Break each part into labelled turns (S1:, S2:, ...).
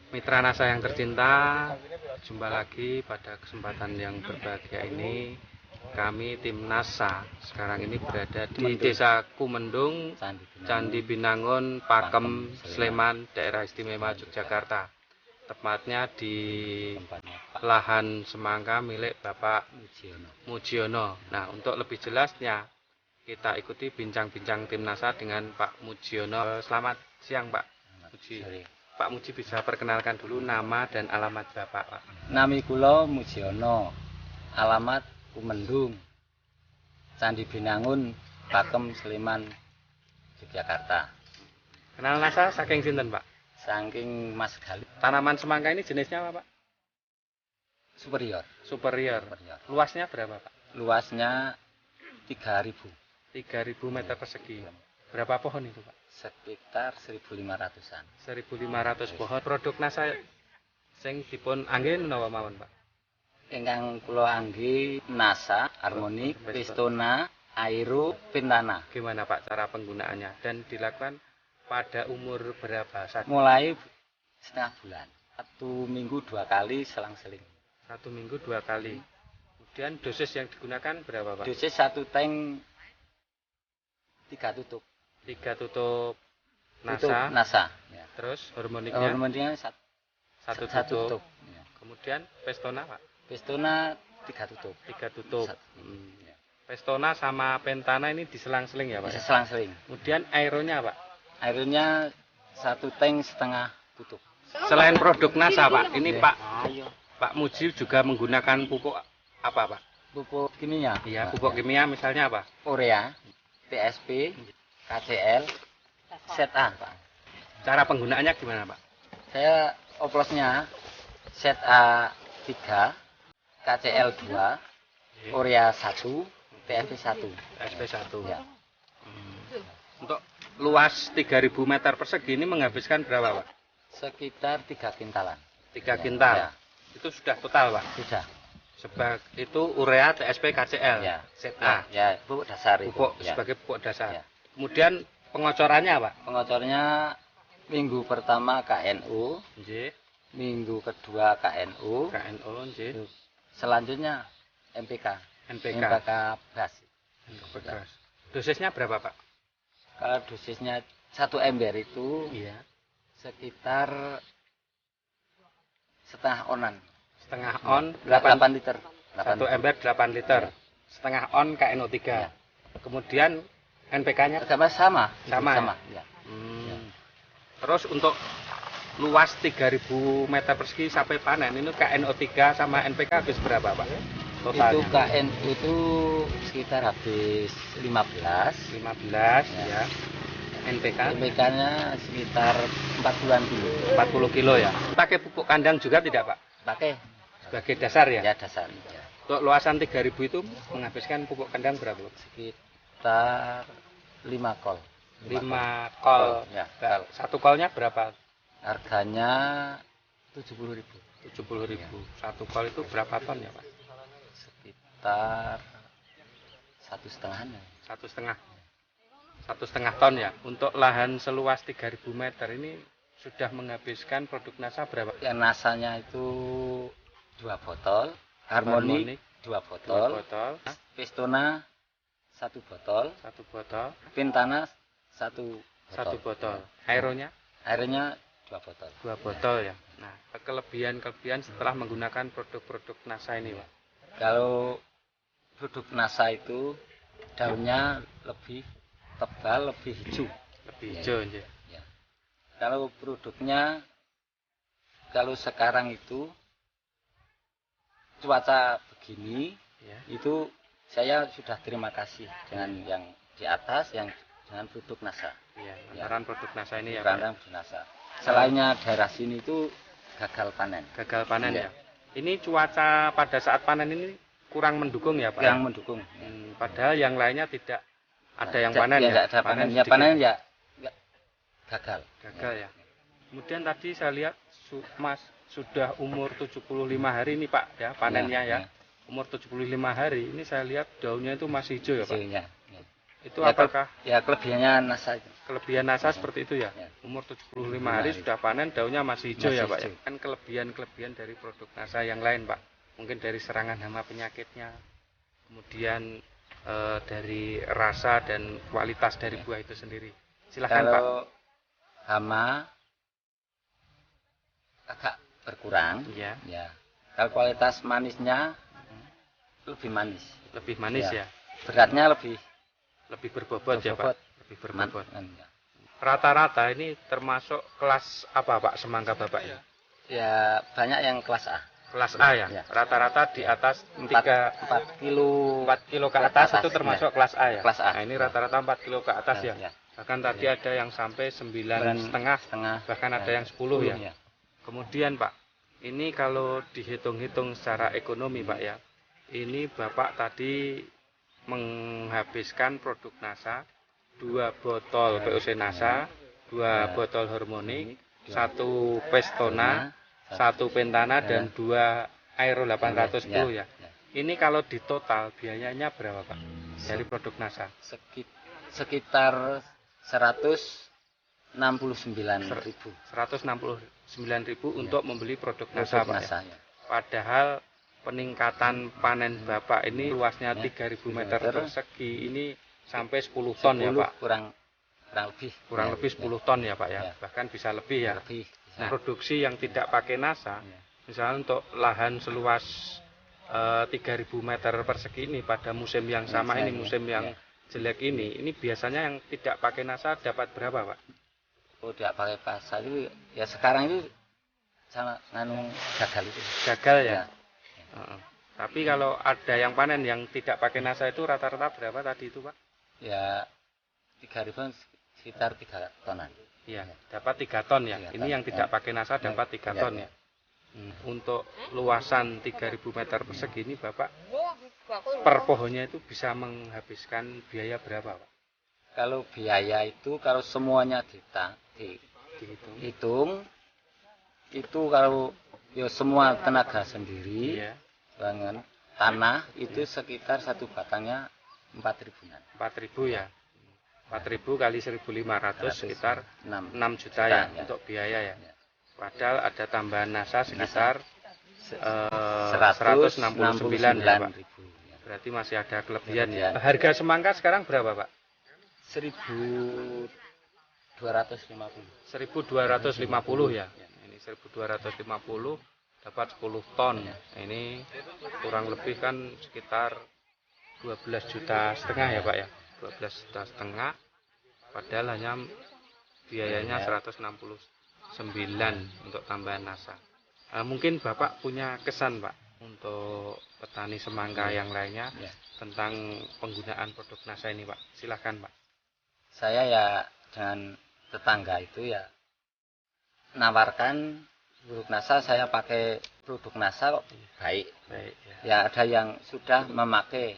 S1: Mitra NASA yang tercinta, jumpa lagi pada kesempatan yang berbahagia ini. Kami tim NASA sekarang ini berada di Desa Kumendung, Candi Binangun, Pakem, Sleman, Daerah Istimewa Yogyakarta. Tepatnya di lahan semangka milik Bapak Mujiono. Nah, untuk lebih jelasnya kita ikuti bincang-bincang tim NASA dengan Pak Mujiono. Selamat siang Pak Muji. Pak Muji bisa perkenalkan dulu nama dan alamat Bapak, Pak.
S2: Nami kula Mujiono, alamat Kumendung, Candi Binangun, Pakem, Sleman, Yogyakarta.
S1: Kenal NASA saking sinten, Pak?
S2: Saking Mas Gali.
S1: Tanaman semangka ini jenisnya apa, Pak?
S2: Superior.
S1: Superior. Luasnya berapa, Pak?
S2: Luasnya 3.000
S1: meter persegi. Berapa pohon itu, Pak?
S2: Sekitar 1.500-an.
S1: 1.500 pohon. Produk NASA sing dipun anggen menawa mawon, Pak?
S2: Ingkang kula angge NASA, Harmonic, Pistona, Aero, Pintana.
S1: Gimana Pak cara penggunaannya dan dilakukan pada umur berapa saat?
S2: Mulai setengah bulan. 1 minggu 2 kali selang-seling.
S1: 1 minggu 2 kali. Kemudian dosis yang digunakan berapa, Pak?
S2: Dosis 1 tank 3 tutup.
S1: 3 tutup NASA.
S2: Tutup NASA. Ya.
S1: Terus hormoniknya?
S2: Hormoniknya 1 tutup. Ya.
S1: Kemudian Pestona, Pak?
S2: Pistona 3 tutup.
S1: 3 tutup.
S2: Ya.
S1: Pestona sama Pentana ini diselang-seling ya, Pak?
S2: Diselang-seling.
S1: Kemudian aeronya, Pak?
S2: Aeronya 1 tank setengah tutup.
S1: Selain produk NASA, Pak, ini Pak Muji juga menggunakan pupuk apa, Pak?
S2: Pupuk kimia.
S1: Iya, pupuk kimia misalnya apa?
S2: Urea, TSP, KCL, ZA, Pak.
S1: Cara penggunaannya gimana, Pak?
S2: Saya oplosnya ZA 3, KCL 2, Urea 1, TSP 1.
S1: TSP 1.
S2: Ya.
S1: Untuk luas 3.000 meter persegi ini menghabiskan berapa, Pak?
S2: Sekitar 3 kintalan.
S1: 3 kintal.
S2: Ya.
S1: Itu sudah total, Pak?
S2: Sudah.
S1: Sebab itu urea, TSP, KCL,
S2: Ya.
S1: ZA.
S2: Ya, pupuk dasar itu.
S1: Pupuk
S2: Ya.
S1: sebagai pupuk dasar.
S2: Ya.
S1: Kemudian pengocorannya, Pak?
S2: Pengocornya minggu pertama KNU,
S1: Nggih.
S2: minggu kedua KNU,
S1: nggih.
S2: selanjutnya MPK.
S1: NPK.
S2: MPK BAS.
S1: Beras. Dosisnya berapa, Pak?
S2: Kalau dosisnya 1 ember itu
S1: Iya.
S2: sekitar setengah onan.
S1: Setengah on
S2: 8 liter.
S1: 1 ember 8 liter.
S2: Ya.
S1: Setengah on KNO3.
S2: Ya.
S1: Kemudian NPK-nya
S2: Sama.
S1: Sama.
S2: Ya.
S1: Terus untuk luas 3.000 meter persegi sampai panen ini KNO3 sama NPK habis berapa, Pak? Totalnya?
S2: Itu KNU itu sekitar habis 15.
S1: 15 ya. NPK
S2: MPK-nya sekitar 40-an kilo.
S1: 40 kilo ya. Pakai pupuk kandang juga tidak, Pak?
S2: Pakai
S1: Sebagai dasar ya?
S2: ya dasar. Ya.
S1: Untuk luasan 3.000 itu menghabiskan pupuk kandang berapa?
S2: Sekitar 5 kol.
S1: 5 kol.
S2: Ya.
S1: Satu kolnya berapa?
S2: Harganya 70.000.
S1: 70.000.
S2: Ya.
S1: Satu kol itu berapa ton ya, Pak?
S2: Sekitar 1,5-an.
S1: 1,5 ton ya. Untuk lahan seluas 3.000 meter ini sudah menghabiskan produk NASA berapa?
S2: Yang nasanya itu 2 botol, Harmonic 2 botol, Pistona 1 botol,
S1: 1 botol,
S2: Pintana 1
S1: botol. Aeronya?
S2: Airnya 2 botol.
S1: 2 botol ya. Nah, kelebihan setelah menggunakan produk-produk NASA ini, Pak.
S2: Kalau produk NASA itu daunnya lebih tebal, lebih hijau.
S1: Lebih hijau ya.
S2: Ya. Kalau produknya kalau sekarang itu cuaca begini
S1: Ya.
S2: itu saya sudah terima kasih dengan yang di atas yang dengan produk NASA.
S1: Iya, lantaran produk NASA ini ya, Pak.
S2: Lantaran produk NASA. Selainnya daerah sini itu gagal panen.
S1: Gagal panen
S2: Ya.
S1: ya. Ini cuaca pada saat panen ini kurang mendukung ya, Pak?
S2: Yang mendukung.
S1: Padahal yang lainnya tidak ada yang panen ya.
S2: Tidak ada panen. Ya
S1: sedikit.
S2: panen ya gagal.
S1: Gagal ya. Kemudian tadi saya lihat Mas sudah umur 75 hari ini, Pak, ya panennya ya. Umur 75 hari ini saya lihat daunnya itu masih hijau ya, Pak.
S2: Hijaunya.
S1: Itu
S2: Ya,
S1: apakah
S2: ya kelebihannya NASA itu.
S1: kelebihan nasa seperti itu ya.
S2: Ya.
S1: Umur 75 hari sudah panen, daunnya masih hijau
S2: Masih
S1: ya Pak ya.
S2: hijau.
S1: Kan kelebihan-kelebihan dari produk nasa yang lain Pak. Mungkin dari serangan hama penyakitnya, kemudian dari rasa dan kualitas dari buah itu sendiri. Silahkan Pak.
S2: Kalau hama agak berkurang,
S1: Ya,
S2: ya. Kalau kualitas manisnya lebih manis,
S1: lebih manis ya.
S2: beratnya lebih
S1: Lebih berbobot ya Pak.
S2: berbobot.
S1: Lebih berbobot.
S2: Ya.
S1: Rata-rata ini termasuk kelas apa Pak semangka Bapak ini?
S2: Ya banyak yang kelas A.
S1: Kelas A ya.
S2: Ya.
S1: Rata-rata di atas
S2: 4
S1: 4 kilo ke
S2: Ke
S1: atas
S2: atas,
S1: itu termasuk
S2: ya.
S1: kelas A ya.
S2: Kelas A.
S1: Nah, ini rata-rata 4 kilo ke atas ya.
S2: Ya.
S1: Bahkan tadi ada yang sampai 9,5, bahkan ada yang 10 ya. Kemudian Pak, ini kalau dihitung-hitung secara ekonomi Pak ya, ini Bapak tadi menghabiskan produk nasa 2 botol POC nasa, 2 botol hormonik, 1 pestona, 1 pentana, dan 2 aero 810 ya. Ini kalau di total biayanya berapa Pak dari produk nasa?
S2: Sekitar 169.000.
S1: 169.000 untuk membeli produk nasa Pak ya.
S2: Ya.
S1: Padahal peningkatan panen Bapak ini luasnya 3.000 meter persegi ini sampai 10 ton ya Pak.
S2: Kurang lebih.
S1: Kurang lebih 10 ton ya Pak ya.
S2: Ya.
S1: Bahkan bisa lebih ya.
S2: Lebih.
S1: Nah, produksi yang tidak pakai nasa, misalnya untuk lahan seluas 3.000 meter persegi ini pada musim yang sama ini, musim yang jelek ini biasanya yang tidak pakai nasa dapat berapa Pak?
S2: Oh, tidak pakai pasar itu ya sekarang itu sama gagal itu.
S1: Gagal ya. Tapi kalau ada yang panen yang tidak pakai nasa itu rata-rata berapa tadi itu Pak?
S2: Ya 3.000 sekitar 3 tonan.
S1: Iya, dapat 3 ton ya.
S2: 3
S1: Ini
S2: ton.
S1: yang tidak pakai nasa dapat 3 ton ya. Untuk luasan 3.000 meter persegi ini Bapak per pohonnya itu bisa menghabiskan biaya berapa Pak?
S2: Kalau biaya itu kalau semuanya dihitung itu kalau ya semua tenaga sendiri,
S1: Iya.
S2: bangun tanah itu sekitar satu batangnya 4.000-an.
S1: 4.000 ya. 4.000 kali 1.500 sekitar 6 juta ya untuk biaya ya. Padahal ada tambahan nasa sekitar 169 ya Pak. Berarti masih ada kelebihan ya. Harga semangka sekarang berapa Pak?
S2: 1.250.
S1: 1.250 ya. Ini 1.250 dapat 10 ton. Ini kurang lebih kan sekitar 12,5 juta ya Pak ya. 12,5 juta. Padahal hanya biayanya 169 untuk tambahan nasa. Mungkin Bapak punya kesan Pak untuk petani semangka yang lainnya tentang penggunaan produk nasa ini Pak. Silahkan Pak.
S2: Saya ya dengan tetangga itu ya nawarkan produk nasa, saya pakai produk nasa kok baik. Ya ada yang sudah memakai.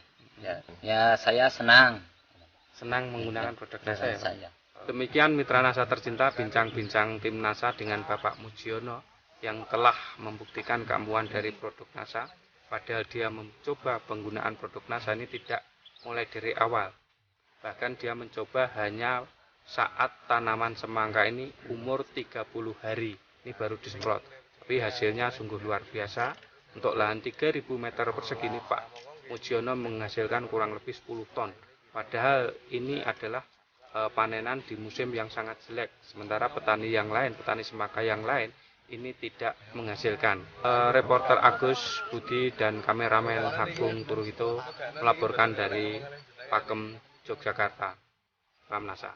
S2: Ya saya senang
S1: Menggunakan produk nasa ya Pak.
S2: saya.
S1: Demikian mitra nasa tercinta bincang-bincang tim nasa dengan Bapak Mujiono yang telah membuktikan keampuhan dari produk nasa. Padahal dia mencoba penggunaan produk nasa ini tidak mulai dari awal. Bahkan dia mencoba hanya saat tanaman semangka ini umur 30 hari. Ini baru disemprot. Tapi hasilnya sungguh luar biasa. Untuk lahan 3.000 meter persegi ini Pak Mujiono menghasilkan kurang lebih 10 ton. Padahal ini adalah panenan di musim yang sangat jelek. Sementara petani yang lain, petani semangka yang lain ini tidak menghasilkan. Reporter Agus Budi dan kameramen Agung Turuhito melaporkan dari Pakem, Yogyakarta. Salam Nasa.